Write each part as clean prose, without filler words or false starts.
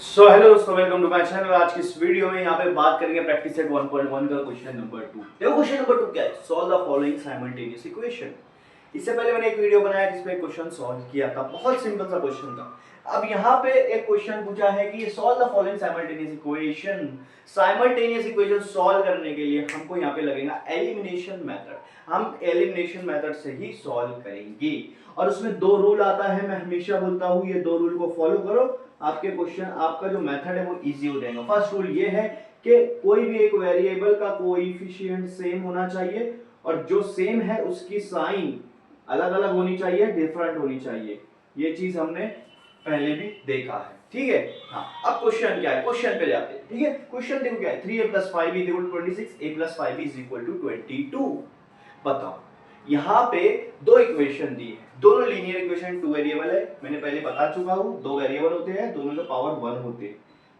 So hello दोस्तों, welcome to my channel. आज की इस वीडियो में यहाँ पे बात करेंगे प्रैक्टिस सेट 1.1 का क्वेश्चन नंबर 2। देखो क्वेश्चन नंबर 2 क्या है, solve the following simultaneous equation. इससे पहले मैंने एक वीडियो बनाया जिसमें क्वेश्चन सॉल्व किया था, बहुत सिंपल सा क्वेश्चन था। अब यहाँ पे एक क्वेश्चन पूछा है कि solve the following simultaneous equation. Simultaneous equation solve करने के लिए हमको यहाँ पे लगेगा एलिमिनेशन मेथड। हम एलिमिनेशन मेथड से ही सॉल्व करेंगे और उसमें दो रूल आता है। मैं हमेशा बोलता हूँ ये दो रूल को फॉलो करो, आपके क्वेश्चन, आपका जो मेथड है वो इजी हो जाएगा। फर्स्ट रूल ये है कि कोई भी एक वेरिएबल का कोएफिशिएंट सेम होना चाहिए और जो सेम है उसकी साइन अलग अलग होनी चाहिए, डिफरेंट होनी चाहिए। ये चीज हमने पहले भी देखा है, ठीक है। हाँ, अब क्वेश्चन क्या है, क्वेश्चन पे जाते हैं, ठीक है। क्वेश्चन देखो क्या है, 3a + 5b = 26, a + 5b = 22। बताओ, यहाँ पे दो इक्वेशन दी है, दोनों लीनियर इक्वेशन, टू वेरिएबल है, मैंने पहले बता चुका हूँ। दो वेरिएबल होते हैं, दोनों के पावर 1 होते हैं।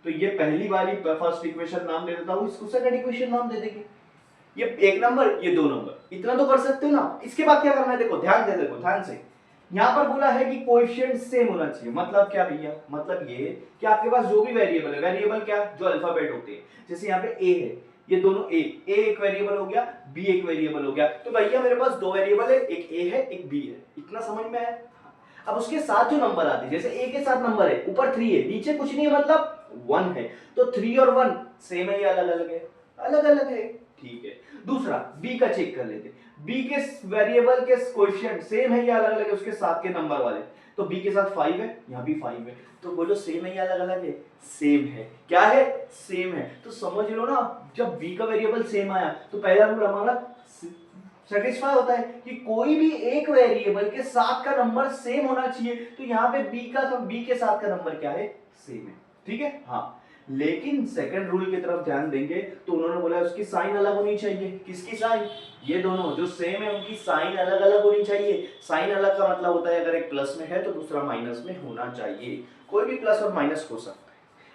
तो ये पहली वाली फर्स्ट इक्वेशन नाम दे देता हूँ, इसको सेकंड इक्वेशन नाम दे देंगे। ये एक नंबर, ये दो नंबर, इतना तो कर सकते हो ना। इसके बाद क्या करना है, देखो ध्यान दे, देखो ध्यान से। यहाँ पर बोला है कि कोएफिशिएंट सेम होना चाहिए। मतलब क्या भैया, मतलब ये कि आपके पास जो भी वेरिएबल है, वेरिएबल क्या, जो अल्फाबेट होते हैं, जैसे यहाँ पे ए है, ये दोनों ए एक वेरिएबल हो गया, बी एक वेरिएबल हो गया। तो भैया मेरे पास दो वेरिएबल है, एक ए है एक बी है। इतना समझ में आया। अब उसके साथ जो नंबर आते हैं, जैसे ए के साथ नंबर है, ऊपर 3 है, नीचे कुछ नहीं है, मतलब 1 है। तो 3 और 1 सेम है या अलग अलग है? अलग अलग है, ठीक है। दूसरा बी का चेक कर लेते, बी के वेरिएबल के कोएफिशिएंट सेम है या अलग अलग है उसके साथ के नंबर वाले। तो बी के साथ 5 है, यहां भी 5 है। तो बोलो सेम है या अलग अलग है? सेम है। क्या है? सेम है। तो समझ लो ना, जब बी का वेरिएबल सेम आया तो पहला रूल हमारा सेटिस्फाई होता है कि कोई भी एक वेरिएबल के साथ का नंबर सेम होना चाहिए। तो यहाँ पे बी के साथ का नंबर क्या है? सेम है, ठीक है। हाँ, लेकिन सेकंड रूल की तरफ ध्यान देंगे तो उन्होंने बोला उसकी साइन अलग होनी चाहिए। किसकी साइन? ये दोनों जो सेम है उनकी साइन अलग अलग होनी चाहिए। साइन अलग का मतलब होता है अगर एक प्लस में है तो दूसरा माइनस में होना चाहिए। कोई भी प्लस और माइनस हो सकता है।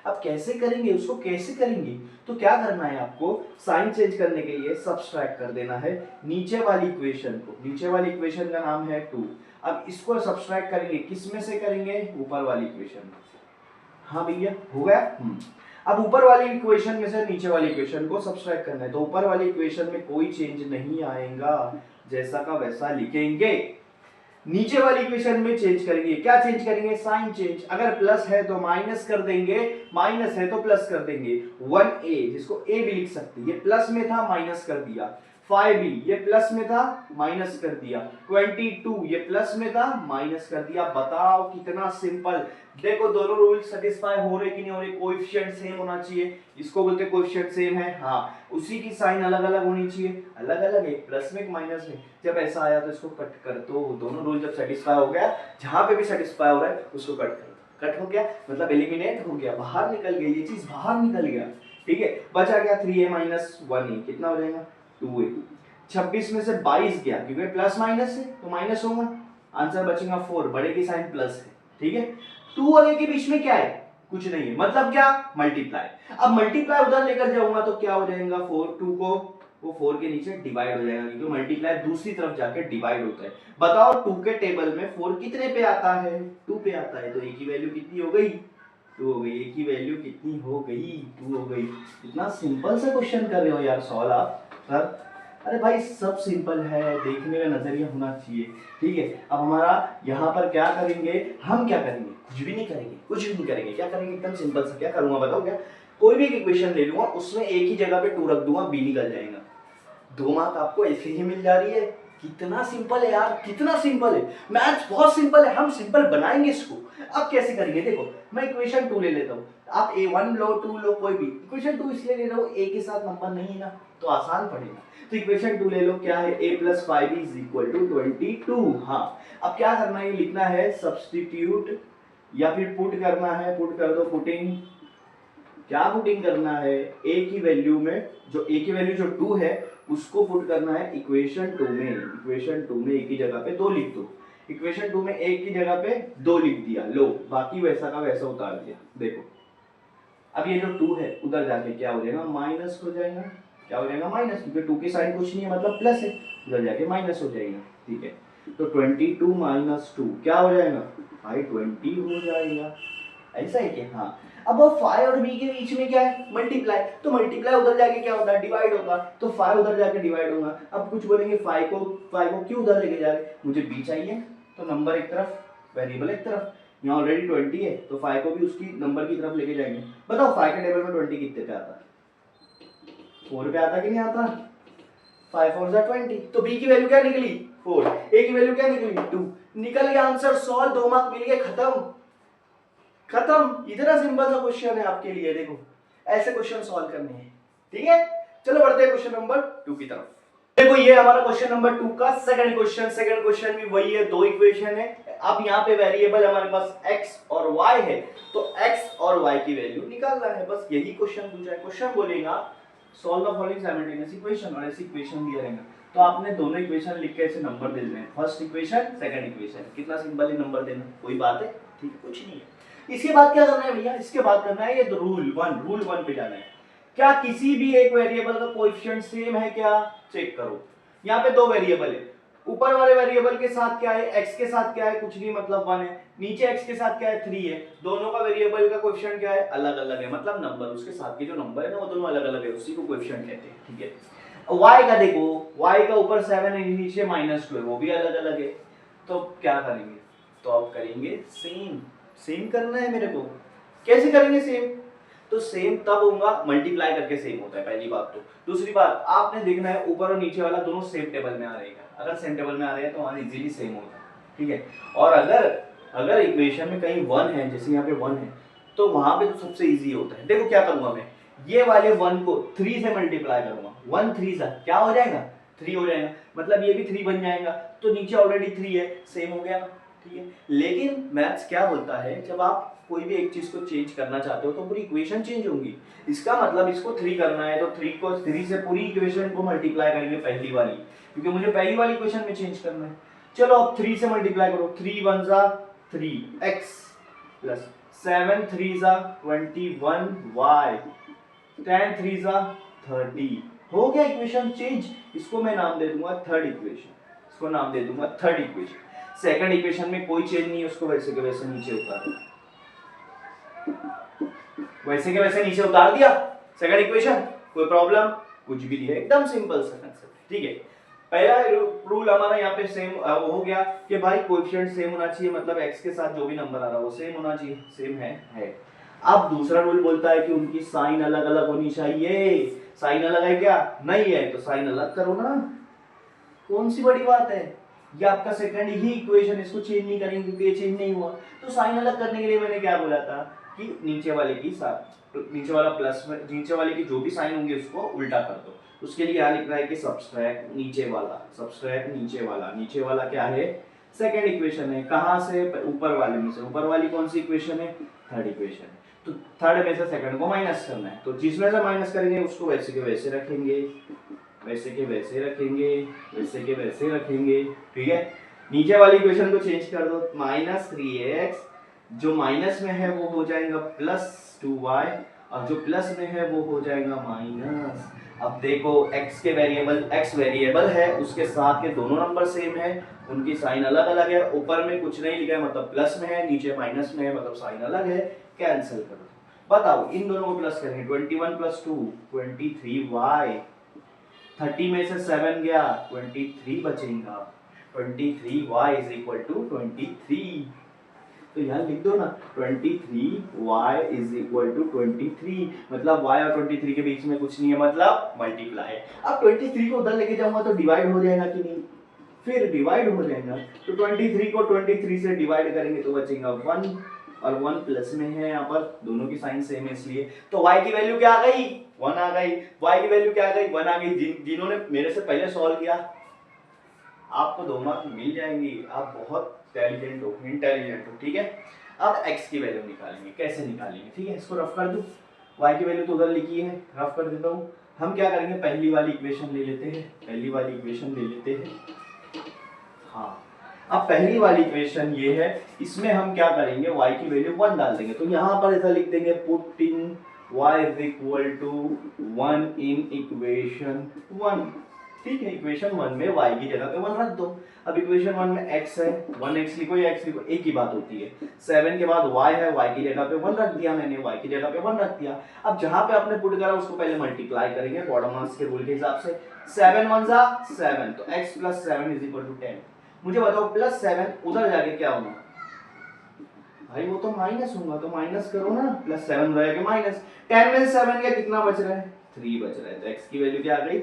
अब कैसे करेंगे उसको, कैसे करेंगे? तो क्या करना है आपको, साइन चेंज करने के लिए सब्सट्रैक्ट कर देना है नीचे वाली इक्वेशन को। नीचे वाली इक्वेशन का नाम है 2। अब इसको सब्सट्रैक्ट करेंगे, किस में से करेंगे? ऊपर वाली इक्वेशन में से। हाँ भैया, हो गया। अब ऊपर वाली इक्वेशन में से नीचे वाली इक्वेशन को सब्सट्रैक्ट करना है। तो ऊपर वाली इक्वेशन में कोई चेंज नहीं आएगा, जैसा का वैसा लिखेंगे। नीचे वाली इक्वेशन में चेंज करेंगे। क्या चेंज करेंगे? Sign change. अगर प्लस है तो माइनस कर देंगे, माइनस है तो प्लस कर देंगे। 1a, जिसको a भी लिख सकते हैं, ये प्लस में था माइनस कर दिया। 5b, ये प्लस में था माइनस कर दिया। 22, ये प्लस में था माइनस कर दिया। बताओ कितना सिंपल। देखो दोनों रूल सेटिस्फाई हो रहे कि नहीं हो रहे? कोएफिशिएंट सेम होना चाहिए, इसको बोलते हैं कोएफिशिएंट सेम है। हाँ, उसी की साइन अलग अलग होनी चाहिए। अलग अलग है, प्लस में माइनस में। जब ऐसा आया तो इसको कट कर दो। दोनों रूल जब सेटिस्फाई हो गया, जहां पे भी सेटिस्फाई हो रहा है उसको कट कर दो। कट हो गया मतलब एलिमिनेट हो गया, बाहर निकल गई, ये चीज बाहर निकल गया, ठीक है। बचा क्या? 3a - 1a, कितना हो जाएगा? 2a। 26 में से 22 गया, क्योंकि प्लस माइनस है तो माइनस होगा। आंसर बचेगा 4, बड़े की साइन प्लस है, ठीक है। 2 और a के बीच में क्या है? कुछ नहीं है, मतलब क्या? मल्टीप्लाई। अब मल्टीप्लाई उधर लेकर जाऊंगा तो क्या हो जाएगा? 4, 2 को वो 4 के नीचे डिवाइड हो जाएगा, क्योंकि मल्टीप्लाई दूसरी तरफ जाके डिवाइड होता है। बताओ 2 के टेबल में 4 कितने पे आता है? 2 पे आता है। तो a की वैल्यू कितनी हो गई? 2 हो गई। a की वैल्यू कितनी हो गई? 2 हो गई। इतना सिंपल सा क्वेश्चन कर रहे हो यार सॉल्व आप सर। अरे भाई सब सिंपल है, देखने का नजरिया होना चाहिए, ठीक है। अब हमारा यहाँ पर क्या करेंगे, हम क्या करेंगे? कुछ भी नहीं करेंगे, कुछ भी नहीं करेंगे। क्या करेंगे? एकदम सिंपल सा। क्या करूंगा बताओ? क्या, कोई भी एक इक्वेशन ले लूंगा, उसमें एक ही जगह पे 2 रख दूंगा, b निकल जाएगा। 2 मार्क आपको ऐसे ही मिल जा रही है। कितना सिंपल है यार, कितना सिंपल है। मैथ्स बहुत सिंपल है, हम सिंपल बनाएंगे इसको। अब कैसे करेंगे? देखो मैं इक्वेशन 2 ले लेता हूँ, आप a1 लो, 2 लो, कोई भी। इक्वेशन 2 इसलिए ले रहा हूँ, a के साथ नंबर नहीं है ना, तो आसान पड़ेगा। तो इक्वेशन 2 ले लो, क्या है? a + 5b = 22। हाँ, अब क्या करना है? लिखना है सब्स्टिट्यूट या फिर पुट करना है। पुट कर दो, पुटिंग। क्या पुटिंग करना है? a की वैल्यू में, जो a की वैल्यू जो 2 है उसको पुट करना है इक्वेशन 2 में। इक्वेशन 2 में a की जगह पे 2 लिख दो। इक्वेशन 2 में a की जगह पे 2 लिख दिया, लो बाकी वैसा का वैसा उतार दिया। देखो अब ये जो 2 है उधर जाके क्या हो जाएगा? माइनस हो जाएगा। क्या हो जाएगा? माइनस, क्योंकि 2 की साइन कुछ नहीं है मतलब प्लस है, उधर जाके माइनस हो जाएगा, ठीक है। तो 22 - 2 क्या हो जाएगा भाई? 20 हो जाएगा। ऐसा है क्या? हाँ। अब वो 5 और b के बीच में क्या है? मल्टीप्लाई। तो मल्टीप्लाई उधर जाके क्या होता है? डिवाइड होगा। तो 5 उधर जाके डिवाइड होगा। अब कुछ बोलेंगे 5 को क्यों उधर लेके जा रहे? मुझे b चाहिए, तो नंबर एक तरफ, वेरिएबल एक तरफ। यहाँ ऑलरेडी 20 है, तो 5 को भी उसकी नंबर की तरफ लेके जाएंगे। बताओ 5 के टेबल में 20 कितने पे आता है? 4 पे आता कि नहीं आता? 5 4 20। तो b की वैल्यू क्या निकली? 4। a की वैल्यू क्या निकली? 2। निकल गया आंसर। सॉल्व, 2 मार्क मिल गए, खत्म। खत्म। इतना सिंपल सा क्वेश्चन है आपके लिए। देखो ऐसे क्वेश्चन सॉल्व करने हैं, ठीक है। चलो बढ़ते हैं क्वेश्चन नंबर 2 की तरफ। देखो ये हमारा क्वेश्चन नंबर 2 का सेकंड क्वेश्चन। सेकंड क्वेश्चन भी वही है, दो इक्वेशन है। अब यहाँ पे वेरिएबल हमारे पास x और y है, तो x और y की वैल्यू निकालना है, बस यही क्वेश्चन पूछा है। क्वेश्चन बोलेगा solve the following simultaneous equation, और ऐसी इक्वेशन दिया रहेगा, तो आपने दोनों इक्वेशन लिख के ऐसे नंबर दे देने हैं, फर्स्ट इक्वेशन सेकंड इक्वेशन। कितना सिंपल है नंबर देना, कोई बात है, ठीक है, कुछ नहीं है। इसके बाद क्या करना है भैया? इसके बाद करना है ये रूल 1 पे जाना है। क्या किसी भी एक वेरिएबल का कोएफिशिएंट सेम है क्या? चेक करो। यहाँ पे दो वेरिएबल है, ऊपर वाले वेरिएबल के साथ क्या है? x के साथ क्या है? कुछ नहीं, मतलब 1 है। नीचे x के साथ क्या है? 3 है। दोनों का वेरिएबल का कोएफिशिएंट क्या है? अलग अलग है, मतलब नंबर उसके साथ के जो नंबर है ना वो दोनों अलग अलग है, उसी को कोएफिशिएंट कहते हैं, ठीक है। y का देखो, y का ऊपर 7 है, नीचे -2 है, वो भी अलग अलग है। तो क्या करेंगे? तो अब करेंगे सेम। सेम करना है मेरे को। कैसे करेंगे सेम? तो सेम तब होगा मल्टीप्लाई करके सेम होता है, पहली बात। तो दूसरी बात आपने देखना है ऊपर और नीचे वाला दोनों सेम टेबल में आ रहेगा। अगर सेम टेबल में आ रहे हैं तो वहां इजीली सेम होता है, ठीक है। और अगर इक्वेशन में कहीं 1 है, जैसे यहाँ पे 1 है, तो वहां पे तो सबसे इजी होता है। देखो क्या करूंगा मैं, ये वाले 1 को 3 से मल्टीप्लाई करूंगा। 1 3 सा क्या हो जाएगा? 3 हो जाएगा, मतलब ये भी 3 बन जाएगा। तो नीचे ऑलरेडी 3 है, सेम हो गया, ठीक है। लेकिन मैथ्स क्या बोलता है, जब आप कोई भी एक चीज को चेंज करना चाहते हो तो पूरी इक्वेशन चेंज होगी। इसका मतलब इसको 3 करना है, तो 3 से पूरी इक्वेशन को मल्टीप्लाई करेंगे पहली वाली, क्योंकि मुझे पहली वाली इक्वेशन में चेंज करना है। चलो अब 3 से मल्टीप्लाई करो। 3 1 जा 3x प्लस 7 3 जा 21y 10 3 जा 30। हो गया इक्वेशन चेंज। इसको मैं नाम दे दूंगा थर्ड इक्वेशन। इसको नाम दे दूंगा थर्ड इक्वेशन। सेकंड इक्वेशन में कोई चेंज नहीं है, उसको वैसे के वैसे नीचे उतार, वैसे के वैसे नीचे उतार दिया। सेकंड इक्वेशन, कोई प्रॉब्लम कुछ भी नहीं है, एकदम सिंपल सा कंसेप्ट, ठीक है। पहला रूल हमारा यहाँ पे सेम हो गया कि भाई कोएफिशिएंट सेम होना चाहिए, मतलब x के साथ जो भी नंबर आ रहा है वो सेम होना चाहिए, सेम है। अब दूसरा रूल बोलता है कि उनकी साइन अलग अलग होनी चाहिए। साइन अलग है क्या? नहीं है, तो साइन अलग करो ना, कौन सी बड़ी बात है। ये आपका सेकंड ही इक्वेशन, इसको चेंज नहीं करेंगे क्योंकि ये चेंज नहीं हुआ। तो साइन अलग करने के लिए मैंने क्या बोला था कि नीचे वाले की नीचे वाला प्लस में, नीचे वाले की जो भी साइन होंगे उसको उल्टा कर दो। उसके लिए यहाँ लिख रहा है कि सब्सट्रैक्ट नीचे वाला, सब्सट्रैक्ट नीचे वाला। नीचे वाला क्या है? सेकंड इक्वेशन है। कहाँ से? ऊपर वाले में से। ऊपर वाली कौन सी इक्वेशन है? थर्ड इक्वेशन है। तो थर्ड में से सेकंड को माइनस करना है, तो जिसमें से माइनस करेंगे उसको वैसे के वैसे रखेंगे, वैसे के वैसे रखेंगे, वैसे के वैसे रखेंगे, ठीक है। नीचे वाली इक्वेशन को चेंज कर दो, -3x जो माइनस में है वो हो जाएगा +2y, और जो प्लस में है वो हो जाएगा माइनस। अब देखो x के वेरिएबल, x वेरिएबल है, उसके साथ के दोनों नंबर सेम है, उनकी साइन अलग अलग है। ऊपर में कुछ नहीं लिखा है मतलब प्लस में है, नीचे माइनस में है मतलब साइन अलग है। कैंसिल कर दो। बताओ इन दोनों को प्लस करेंगे, 21 + 2 23y, 30 में से 7 गया, 23 बचेगा। 23y = 23। तो यहाँ लिख दो ना, 23y = 23, मतलब y और 23 के बीच में कुछ नहीं है, मतलब मल्टीप्लाई। अब 23 को उधर लेके जाऊंगा तो डिवाइड हो जाएगा कि नहीं? फिर डिवाइड हो जाएगा, तो 23 को 23 से डिवाइड करेंगे तो बचेगा 1, और 1 प्लस में है, यहाँ पर दोनों की साइन सेम है इसलिए। तो y की वैल्यू क्या आ गई? 1 आ गई। y की वैल्यू क्या आ गई? 1 आ गई। जिन्होंने मेरे से पहले सॉल्व किया आपको 2 मार्क मिल जाएंगे, आप बहुत इंटेलिजेंट हो, ठीक है। अब x की वैल्यू निकालेंगे। कैसे निकालेंगे? ठीक है, इसको रफ कर दूं। y की वैल्यू तो उधर लिखी है, रफ कर देता हूं। हम क्या करेंगे, पहली वाली इक्वेशन ले लेते हैं, पहली वाली इक्वेशन ले लेते हैं। हाँ, अब पहली वाली इक्वेशन ये है, इसमें हम क्या करेंगे, y की वैल्यू 1 डाल देंगे। तो यहाँ पर ऐसा लिख देंगे, पुटिंग y = 1 इन इक्वेशन 1। ठीक है, इक्वेशन 1 में y की जगह पे 1 रख दो। अब इक्वेशन 1 में x है, 1x लिखो या x लिखो, एक ही बात होती है। 7 के बाद y है, y की जगह पे 1 रख दिया मैंने, y की जगह पे 1 रख दिया। अब जहां पे आपने पुट करा उसको पहले मल्टीप्लाई करेंगे पॉडोमास के रूल के हिसाब से। 7 1 जा 7, तो x + 7 = 10। मुझे बताओ +7 उधर जाके क्या होगा भाई, वो तो माइनस होगा, तो माइनस करो ना, +7 उधर जाके माइनस। 10 में 7 का कितना बच रहा है, 3 बच रहा है, तो x की वैल्यू क्या आ गई,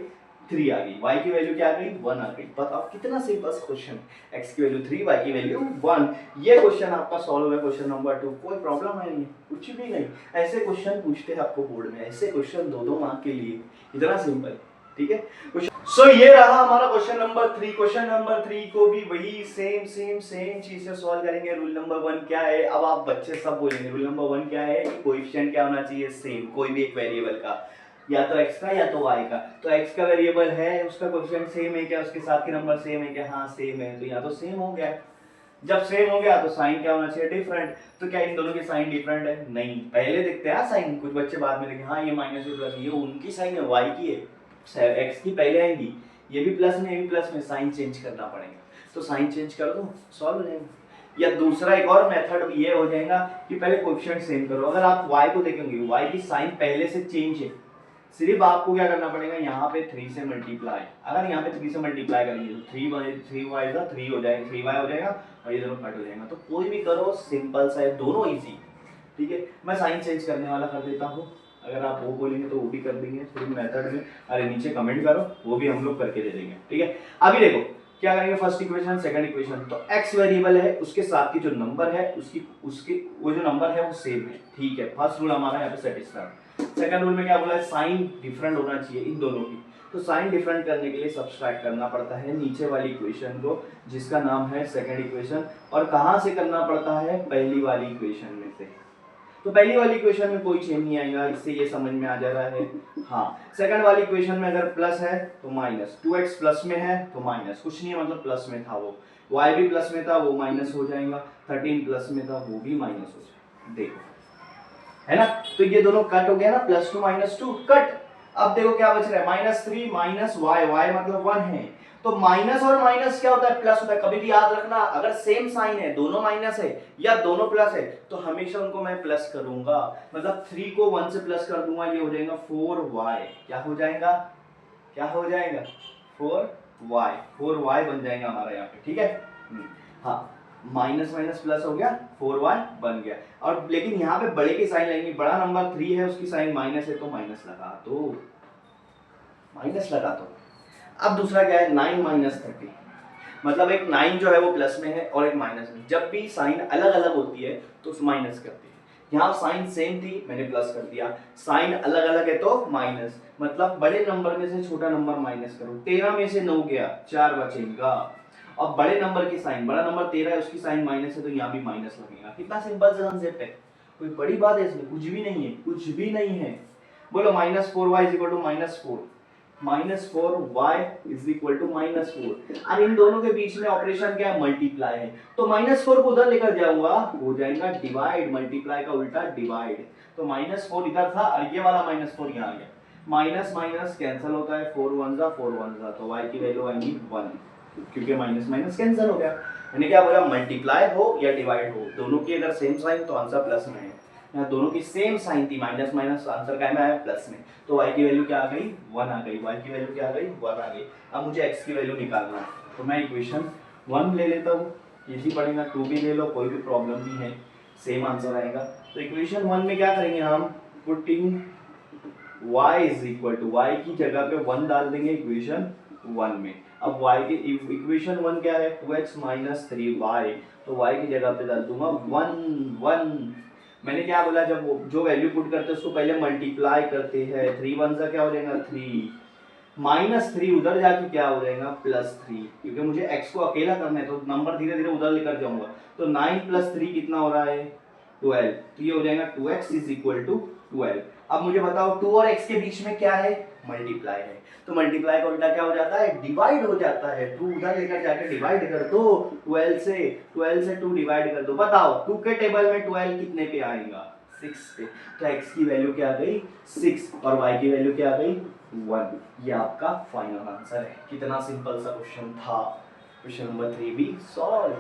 3 आ गई। y की वैल्यू क्या आ गई, 1 आ गई। बताओ कितना सिंपल क्वेश्चन, x की वैल्यू 3, y की वैल्यू 1। ये क्वेश्चन आपका सॉल्व है, क्वेश्चन नंबर 2। कोई प्रॉब्लम है नहीं, कुछ भी नहीं। ऐसे क्वेश्चन पूछते हैं आपको बोर्ड में, ऐसे क्वेश्चन 2-2 मार्क के लिए, इतना सिंपल। ठीक है, सो ये रहा हमारा क्वेश्चन नंबर 3। क्वेश्चन नंबर 3 को भी वही सेम चीज से सॉल्व करेंगे। रूल नंबर 1 क्या है, अब आप बच्चे सब बोलेंगे रूल नंबर 1 क्या है, कोएफिशिएंट क्या होना चाहिए, सेम, कोई भी एक वेरिएबल का, या तो x का या तो y का। तो x का वेरिएबल है, उसका कोएफिशिएंट सेम है क्या, उसके साथ के नंबर सेम है क्या, हाँ सेम है, तो या तो सेम हो गया। जब सेम हो गया तो साइन क्या होना चाहिए, डिफरेंट। तो क्या इन दोनों की साइन डिफरेंट है, नहीं। पहले देखते हैं साइन, कुछ बच्चे बाद में देखें, हाँ ये माइनस है प्लस, ये उनकी साइन है, y की है, x की पहले आएंगी, ये भी प्लस में, ये भी प्लस में, साइन चेंज करना पड़ेगा। तो साइन चेंज कर दो, सॉल्व हो जाएगा। या दूसरा एक और मेथड ये हो जाएगा कि पहले कोएफिशिएंट सेम करो। अगर आप y को देखेंगे, y की साइन पहले से चेंज है, सिर्फ आपको क्या करना पड़ेगा, यहाँ पे 3 से मल्टीप्लाई। अगर यहाँ पे 3 से मल्टीप्लाई करेंगे तो 3y का 3 हो जाएगा, 3y हो जाएगा, और ये दोनों कट हो जाएगा। तो कोई भी करो, सिंपल सा है, दोनों इजी। ठीक है, मैं साइन चेंज करने वाला कर देता हूँ, अगर आप वो बोलेंगे तो वो भी कर देंगे फिर मेथड में। अरे नीचे कमेंट करो, वो भी हम लोग करके दे देंगे। ठीक है, अभी देखो क्या करेंगे, फर्स्ट इक्वेशन सेकंड इक्वेशन। तो x वेरिएबल है, उसके साथ की जो नंबर है उसकी वो जो नंबर है वो सेम है। ठीक है, फर्स्ट रूल हमारा यहाँ पे सेटिस्फाइड। सेकंड रूल में क्या बोला है, साइन डिफरेंट होना चाहिए इन दोनों की। तो साइन डिफरेंट करने के लिए सब्सट्रैक्ट करना पड़ता है नीचे वाली इक्वेशन को, जिसका नाम है सेकंड इक्वेशन। और कहाँ से करना पड़ता है, पहली वाली इक्वेशन में से। तो पहली वाली इक्वेशन में कोई चेंज नहीं आएगा, इससे ये समझ में आ जा रहा है। हाँ, सेकंड वाली इक्वेशन में अगर प्लस है तो माइनस, 2x प्लस में है तो माइनस, कुछ नहीं है मतलब प्लस में था वो, y भी प्लस में था वो माइनस हो जाएगा, 13 प्लस में था वो भी माइनस हो जाएगा। देखो है ना, तो ये दोनों कट हो गया ना, +2 -2 कट। अब देखो क्या बच रहा है, -3 माइनस y मतलब 1 है। तो माइनस और माइनस क्या होता है, प्लस होता है। कभी भी याद रखना, अगर सेम साइन है, दोनों माइनस है या दोनों प्लस है, तो हमेशा उनको मैं प्लस करूंगा। मतलब 3 को 1 से प्लस कर दूंगा, ये हो जाएगा 4y। क्या हो जाएगा, क्या हो जाएगा, 4y बन जाएगा हमारा यहाँ पे। ठीक है, हाँ, माइनस माइनस प्लस हो गया, 4y बन गया। और लेकिन यहाँ पे बड़े की साइन लेंगे, बड़ा नंबर 3 है, उसकी साइन माइनस है, तो माइनस लगा दो, माइनस लगा दो। अब दूसरा क्या है, 9 - 30, मतलब एक 9 जो है वो प्लस में है और एक माइनस में। जब भी साइन अलग अलग होती है तो माइनस करते हैं। यहाँ साइन सेम थी, मैंने प्लस कर दिया, साइन अलग अलग है तो माइनस। मतलब बड़े नंबर में से छोटा नंबर माइनस करो। 13 में से 9 गया, 4 बचेगा। अब बड़े नंबर की साइन, बड़ा नंबर 13 है, उसकी साइन माइनस है, तो यहाँ भी माइनस लगेगा। कितना सिंपल सा कंसेप्ट है, कोई बड़ी बात है इसमें, कुछ भी नहीं है, कुछ भी नहीं है। बोलो -4y = -4, -4y = -4। अब इन दोनों के बीच में ऑपरेशन क्या है, मल्टीप्लाई है। तो -4 को उधर लेकर जाऊंगा, हो जाएगा डिवाइड, मल्टीप्लाई का उल्टा डिवाइड। तो -4 इधर था और ये वाला -4 यहाँ आ गया, माइनस माइनस कैंसिल होता है, 4 1 जा 4 1 जा, तो y की वैल्यू आएगी 1, क्योंकि माइनस माइनस कैंसिल हो गया। मैंने क्या बोला, मल्टीप्लाई हो या डिवाइड हो, दोनों की अगर सेम साइन तो आंसर प्लस में है। यहाँ दोनों की सेम साइन थी, माइनस माइनस आंसर क्या में आया, प्लस में। तो y की वैल्यू क्या आ गई, 1 आ गई। y की वैल्यू क्या आ गई, 1 आ गई। अब मुझे x की वैल्यू निकालना है, तो मैं इक्वेशन 1 ले लेता हूँ, इजी पड़ेगा। 2 भी ले लो, कोई भी प्रॉब्लम नहीं है, सेम आंसर आएगा। तो इक्वेशन 1 में क्या करेंगे हम, पुटिंग y की जगह पे 1 डाल देंगे इक्वेशन 1 में। अब y की इक्वेशन 1 क्या है, 2x - 3y, तो y की जगह पे डाल दूंगा 1 मैंने क्या बोला, जब जो वैल्यू पुट करते हैं उसको पहले मल्टीप्लाई करते हैं। 3 1 जा क्या हो जाएगा 3, -3 उधर जाके क्या हो जाएगा +3, क्योंकि मुझे x को अकेला करना है तो नंबर धीरे धीरे उधर लेकर जाऊंगा। तो 9 + 3 कितना हो रहा है, 12। तो ये हो जाएगा 2x = 12। अब मुझे बताओ 2 और x के बीच में क्या है, मल्टीप्लाई है। तो मल्टीप्लाई का उल्टा क्या हो जाता है, डिवाइड हो जाता है। 2 उधर लेकर जाके डिवाइड कर दो, 12 से 2 डिवाइड कर दो। बताओ 2 के टेबल में 12 कितने पे आएगा, 6 पे। तो x की वैल्यू क्या आ गई 6 और y की वैल्यू क्या आ गई 1। ये आपका फाइनल आंसर है। कितना सिंपल सा क्वेश्चन था। क्वेश्चन नंबर 3 भी सॉल्व।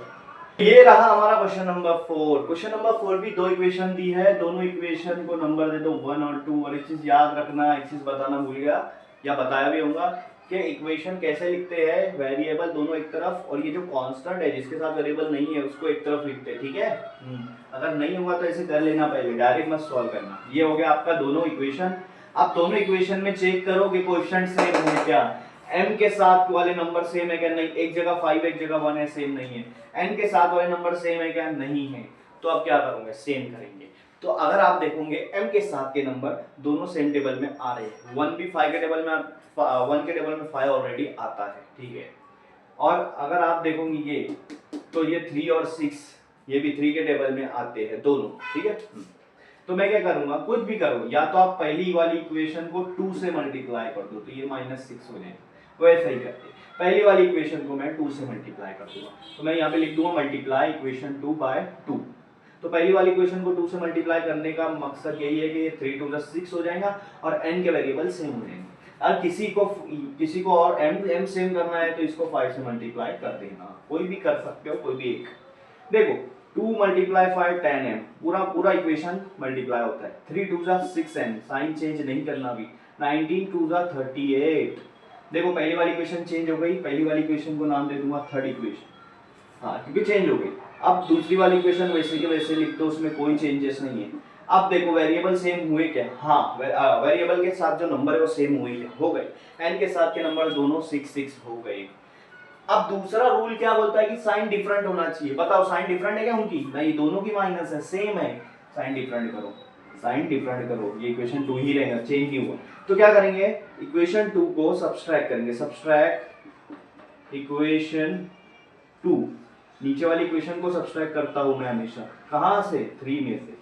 ये रहा हमारा क्वेश्चन नंबर 4। क्वेश्चन नंबर 4 भी दो इक्वेशन दी है, दोनों इक्वेशन को नंबर दे दो 1 और 2। और एक चीज याद रखना, एक चीज बताना भूल गया या बताया भी होगा कि इक्वेशन कैसे लिखते हैं, वेरिएबल दोनों एक तरफ और ये जो कांस्टेंट है जिसके साथ वेरिएबल नहीं है उसको एक तरफ लिखते हैं, ठीक है। अगर नहीं हुआ तो ऐसे कर लेना, पहले डायरेक्ट मत सॉल्व करना। ये हो गया आपका दोनों इक्वेशन। आप दोनों इक्वेशन में चेक करो कि कोएफिशिएंट सेम है क्या, m के साथ वाले नंबर सेम है क्या, नहीं, एक जगह 5 एक जगह 1 है, सेम नहीं है। n के साथ वाले नंबर सेम है क्या, नहीं है। तो आप क्या करोगे, सेम करेंगे। तो अगर आप देखोगे m के साथ के नंबर दोनों सेम टेबल में आ रहे हैं, 1 भी 5 के टेबल में 1 के टेबल में 5 ऑलरेडी आता है, ठीक है। और अगर आप देखोगे ये, तो ये 3 और 6 ये भी 3 के टेबल में आते हैं दोनों, ठीक है। तो मैं क्या करूंगा, कुछ भी करो, या तो आप पहली वाली इक्वेशन को 2 से मल्टीप्लाई कर दो तो ये -6 हो जाएगा, वैसा ही करते पहली वाली इक्वेशन को मैं 2 से मल्टीप्लाई कर दूंगा। तो मैं यहाँ पे लिख दूंगा मल्टीप्लाई इक्वेशन 2 बाय 2। तो पहली वाली इक्वेशन को 2 से मल्टीप्लाई करने का मकसद यही है कि ये 3 2 6 हो जाएगा और n के वेरिएबल सेम हो जाएंगे। अब किसी को और m सेम करना है तो इसको 5 से मल्टीप्लाई कर देना, कोई भी कर सकते हो, कोई भी एक। देखो 2 मल्टीप्लाई 5 10m, पूरा इक्वेशन मल्टीप्लाई होता है। 3 2 6n, साइन चेंज नहीं करना भी। 19 2 38। देखो पहली वाली इक्वेशन चेंज हो गई, पहली वाली इक्वेशन को नाम दे दूंगा थर्ड इक्वेशन, हाँ क्योंकि चेंज हो गई। अब दूसरी वाली इक्वेशन वैसे के वैसे लिख दो, उसमें कोई चेंजेस नहीं है। अब देखो वेरिएबल सेम हुए क्या, हाँ वेरिएबल के साथ जो नंबर है वो सेम हुए क्या, हो गए। n के साथ के नंबर दोनों 6 6 हो गए। अब दूसरा रूल क्या बोलता है कि साइन डिफरेंट होना चाहिए। बताओ साइन डिफरेंट है क्या उनकी, नहीं, दोनों की माइनस है, सेम है। साइन डिफरेंट करो, साइन डिफरेंट करो, ये इक्वेशन 2 ही रहेगा, चेंज नहीं हुआ। तो क्या करेंगे, इक्वेशन 2 को सब्सट्रैक्ट करेंगे, सब्सट्रैक्ट इक्वेशन 2। नीचे वाली इक्वेशन को सब्सट्रैक्ट करता हूं मैं हमेशा, कहां से, 3 में से।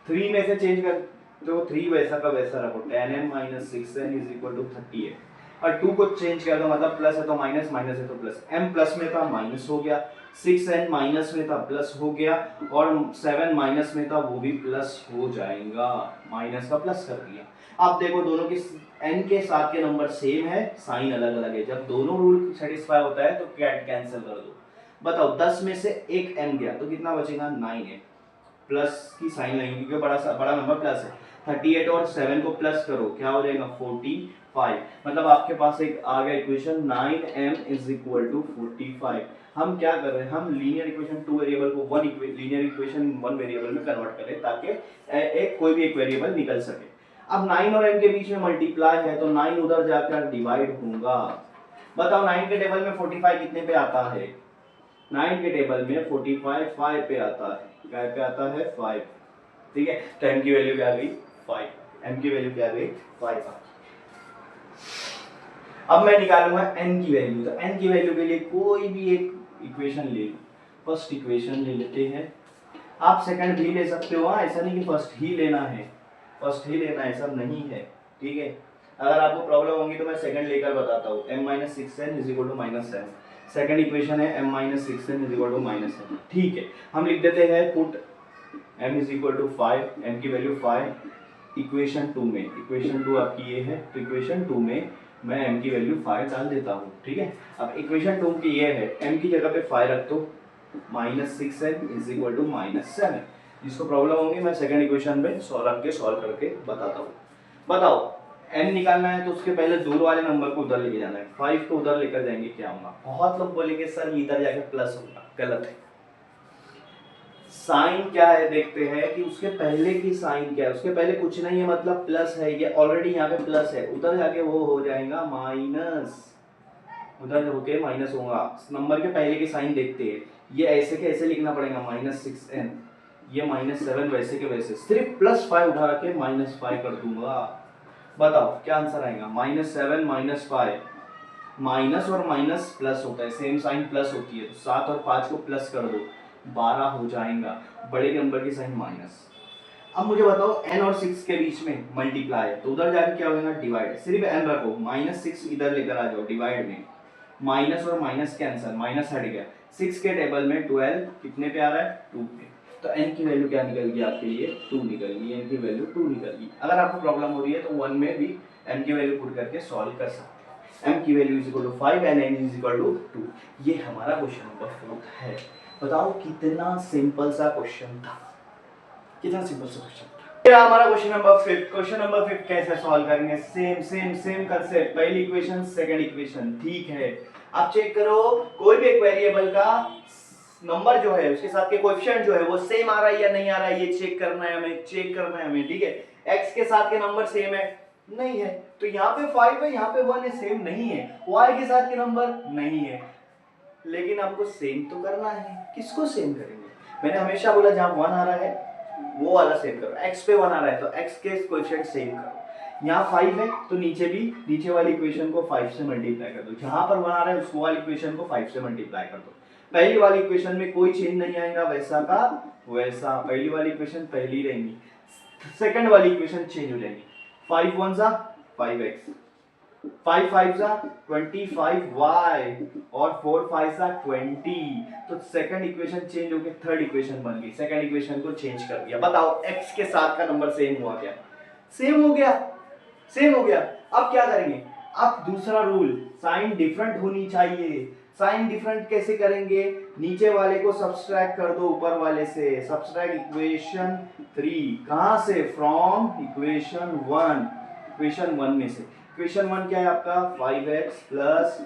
3 में से चेंज कर तो 3 वैसा का वैसा रखो, 10m - 6n = 38। और 2 को चेंज कर दो, मतलब प्लस है तो माइनस, माइनस है तो प्लस। m प्लस में था माइनस हो गया, 6n माइनस में था प्लस हो गया, और 7 माइनस में था वो भी प्लस हो जाएगा, माइनस का प्लस कर दिया। अब देखो दोनों के n के साथ के नंबर सेम है, साइन अलग अलग है। जब दोनों रूल सेटिस्फाई होता है तो कैंसिल कर दो। बताओ 10 में से एक m गया तो कितना बचेगा, 9m। प्लस की साइन लगेगी क्योंकि बड़ा नंबर प्लस है। 38 और 7 को प्लस करो, क्या हो जाएगा 45। मतलब आपके पास एक आ गया इक्वेशन 9m = 45। हम क्या कर रहे हैं, हम लीनियर इक्वेशन 2 वेरिएबल को लीनियर इक्वेशन 1 वेरिएबल में कन्वर्ट करें ताकि एक कोई भी एक वेरिएबल निकल सके। अब 9 और m के बीच में मल्टीप्लाई है तो 9 उधर जाकर डिवाइड होगा। बताओ 9 के टेबल में 45 कितने पे आता है, 9 के टेबल में 45 5 पे आता है, क्या पे आता है 5, ठीक है। तो m की वैल्यू क्या आ गई 5, m की वैल्यू क्या आ गई 5 आ। अब मैं निकालूंगा n की वैल्यू। तो n की वैल्यू के लिए कोई भी एक इक्वेशन ले लो, फर्स्ट इक्वेशन ले लेते हैं। आप सेकंड भी ले सकते हो, ऐसा नहीं कि फर्स्ट ही लेना है, फर्स्ट ही लेना ऐसा नहीं है, ठीक है। अगर आपको प्रॉब्लम होगी तो मैं सेकंड लेकर बताता हूँ। m - 6n = -7, सेकंड इक्वेशन है m - 6n = -7, ठीक है। हम लिख देते हैं पुट m = 5, m की वैल्यू 5 इक्वेशन 2 में। इक्वेशन 2 आपकी ये है, तो इक्वेशन 2 में मैं m की वैल्यू 5 डाल देता हूँ, ठीक है। अब इक्वेशन 2 की ये है, m की जगह पे 5 रख दो, -6n = -7। जिसको प्रॉब्लम होगी मैं सेकंड इक्वेशन में सॉल्व करके बताता हूँ। बताओ n निकालना है तो उसके पहले दूर वाले नंबर को उधर लेके जाना है। 5 को उधर लेकर जाएंगे क्या होगा, बहुत लोग बोलेंगे सर इधर जाके प्लस होगा, गलत है। साइन क्या है देखते हैं कि उसके पहले की साइन क्या है, उसके पहले कुछ नहीं है मतलब प्लस है, ये ऑलरेडी यहाँ पे प्लस है, उधर जाके वो हो जाएगा माइनस, उधर होके माइनस होगा। नंबर के पहले की साइन देखते हैं, ये ऐसे के ऐसे लिखना पड़ेगा -6n, ये -7 वैसे के वैसे, सिर्फ +5 उठा के -5 कर दूंगा। बताओ क्या आंसर आएगा, -7 -5, माइनस और माइनस प्लस होता है, सेम साइन प्लस होती है, तो 7 और 5 को प्लस कर दो, 12 हो जाएगा, बड़े नंबर की साइन माइनस। अब मुझे बताओ n और 6 के बीच में मल्टीप्लाई है तो उधर जाके क्या होगा डिवाइड, सिर्फ n रखो, -6 इधर लेकर आ जाओ डिवाइड में, माइनस और माइनस कैंसिल, माइनस हट गया। 6 के टेबल में 12 कितने पे आ रहा है 2 पे, तो n की वैल्यू क्या निकल गई आपके लिए 2 निकल गई, n की वैल्यू 2 निकल गई। अगर आपको प्रॉब्लम हो रही है तो 1 में भी n की वैल्यू पुट करके सॉल्व कर सकते हैं। m की value is equal to 5 and n is equal to 2। ये हमारा क्वेश्चन नंबर 4 है। बताओ कितना सिंपल सा क्वेश्चन था, कितना सिंपल सा क्वेश्चन था। ये हमारा क्वेश्चन नंबर 5। क्वेश्चन नंबर 5 कैसे सॉल्व करेंगे, सेम कांसेप्ट, पहली इक्वेशन सेकंड इक्वेशन, ठीक है। आप चेक करो कोई भी एक वेरिएबल का नंबर जो है उसके साथ के कोएफिशिएंट जो है वो सेम आ रहा है या नहीं आ रहा है, ये चेक करना है हमें, ठीक है। x के साथ के नंबर सेम है, नहीं है, तो यहाँ पे 5 है, यहाँ पे 1 है, सेम नहीं है। y के साथ के नंबर नहीं है, लेकिन हमको सेम तो करना है। किसको सेम करेंगे, मैंने हमेशा बोला जहाँ 1 आ रहा है वो वाला सेम करो। x पे 1 आ रहा है तो x के कोएफिशिएंट सेम करो। यहाँ 5 है तो नीचे वाली इक्वेशन को 5 से मल्टीप्लाई कर दो। जहां पर 1 आ रहा है उस वाली इक्वेशन को 5 से मल्टीप्लाई कर दो। पहली वाली इक्वेशन में कोई चेंज नहीं आएगा, वैसा का वैसा, पहली वाली इक्वेशन पहली रहेंगी। सेकंड वाली इक्वेशन चेंज हो जाएगी। 5 1 जा 5x, 5 5 जा 25y और 4 5 जा 20। तो सेकंड इक्वेशन चेंज होके थर्ड इक्वेशन बन गई। सेकंड इक्वेशन को चेंज कर दिया। बताओ x के साथ का नंबर सेम हुआ क्या, सेम हो गया, सेम हो गया। अब क्या करेंगे, अब दूसरा रूल, साइन डिफरेंट होनी चाहिए। साइन डिफरेंट कैसे करेंगे, नीचे वाले को सब्सट्रैक्ट कर दो ऊपर वाले से। सब्सट्रैक्ट इक्वेशन 3 कहां से, फ्रॉम इक्वेशन 1, इक्वेशन 1 में से। इक्वेशन 1 क्या है आपका, 5x plus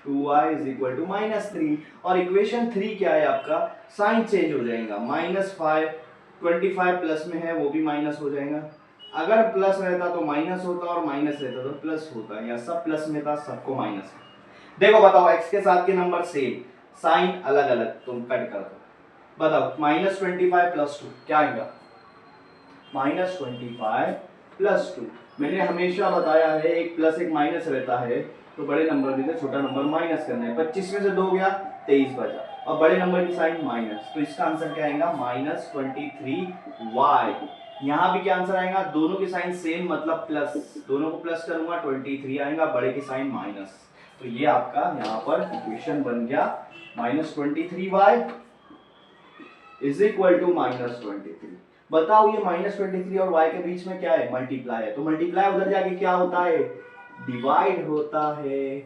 2y is equal to -3। और इक्वेशन 3 क्या है आपका, साइन चेंज हो जाएगा, -5, 25 प्लस में है वो भी माइनस हो जाएगा। अगर प्लस रहता तो माइनस होता और माइनस रहता तो प्लस होता, या सब प्लस में था सबको माइनस है। देखो बताओ x के साथ के नंबर सेम, साइन अलग अलग, तुम कट कर दो। बताओ -25 प्लस 2 क्या आएगा, -25 प्लस 2। मैंने हमेशा बताया है एक प्लस एक माइनस रहता है तो बड़े नंबर में से छोटा नंबर माइनस करना है। 25 में से 2 गया 23 बचा, और बड़े नंबर की साइन माइनस, तो इसका आंसर क्या आएगा, -23y। यहाँ भी क्या आंसर आएगा, दोनों की साइन सेम मतलब प्लस, दोनों को प्लस करूंगा 23 आएगा, बड़े की साइन माइनस। तो ये आपका यहाँ पर इक्वेशन बन गया, -23y इज इक्वल टू -23। बताओ ये -23 और y के बीच में क्या है, मल्टीप्लाई है, तो मल्टीप्लाई उधर जाके क्या होता है, डिवाइड होता है।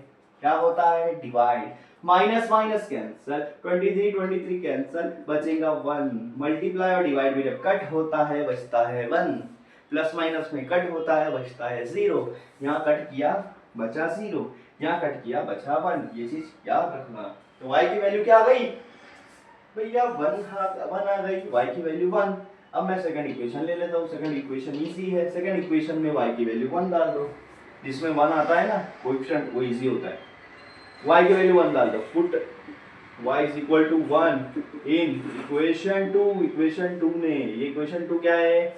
क्या होता है, divide. Minus minus cancel, 23 cancel, बचेगा 1। मल्टीप्लाई और डिवाइड भी जब कट होता है बचता है 1, प्लस माइनस में कट होता है बचता है 0। यहाँ कट किया बचा 0, यहाँ कट किया बचा 1। ये चीज याद रखना। तो y की वैल्यू क्या आ गई भैया, 1 आ गई, y की वैल्यू 1। अब मैं सेकंड इक्वेशन ले लेता हूँ। सेकंड इक्वेशन इजी है, सेकंड इक्वेशन में y की वैल्यू 1 डाल दो। जिसमें 1 आता है ना कोएफिशिएंट, वो इजी होता है। y की वैल्यू 1 डाल दो, put y is equal to 1 in equation 2। Equation 2 में, ये इक्वेशन 2 क्या है,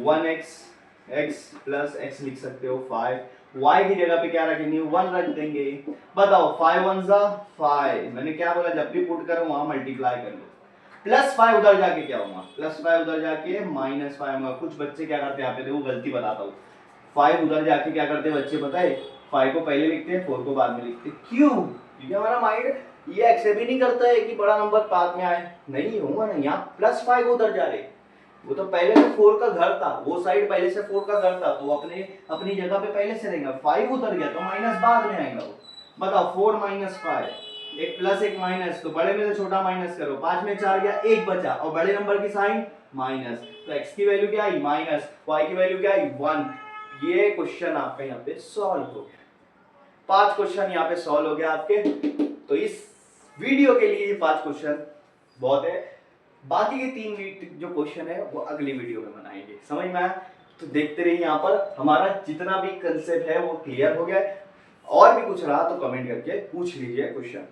1x, x प्लस x लिख सकते हो 5, y की जगह पे क्या रखेंगे, 1 रख देंगे। बताओ 5 1 जा 5, मैंने क्या बोला, जब भी पुट करो वहां मल्टीप्लाई कर लो। +5 उधर जाके क्या होगा, +5 उधर जाके -5 होगा। कुछ बच्चे क्या करते हैं, यहाँ पे देखो गलती बताता हूँ, 5 उधर जाके क्या करते हैं बच्चे, पता है 5 को पहले लिखते हैं 4 को बाद में लिखते हैं। क्यों, क्योंकि हमारा माइंड ये एक्सेप्ट ही नहीं करता है कि बड़ा नंबर बाद में आए। नहीं होगा ना, यहाँ +5 उधर जा रहे, वो तो पहले से 4 का घर था, वो साइड पहले से 4 का घर था, तो अपनी जगह पे पहले से रहेगा। 5 उधर गया तो माइनस बाद में आएगा वो। बताओ 4 - 5, एक प्लस एक माइनस, तो बड़े में से छोटा माइनस करो। 5 में 4 गया, 1 बचा, और बड़े नंबर की साइन माइनस, तो x की वैल्यू क्या आई माइनस, y की वैल्यू क्या आई 1। ये क्वेश्चन आपका यहाँ पे सॉल्व हो गया। 5 क्वेश्चन यहाँ पे सॉल्व हो गया आपके। तो इस वीडियो के लिए ये 5 क्वेश्चन बहुत है। बाकी के 3 जो क्वेश्चन है वो अगली वीडियो में बनाएंगे। समझ में आया, तो देखते रहिए। यहाँ पर हमारा जितना भी कंसेप्ट है वो क्लियर हो गया। और भी कुछ रहा तो कमेंट करके पूछ लीजिए क्वेश्चन।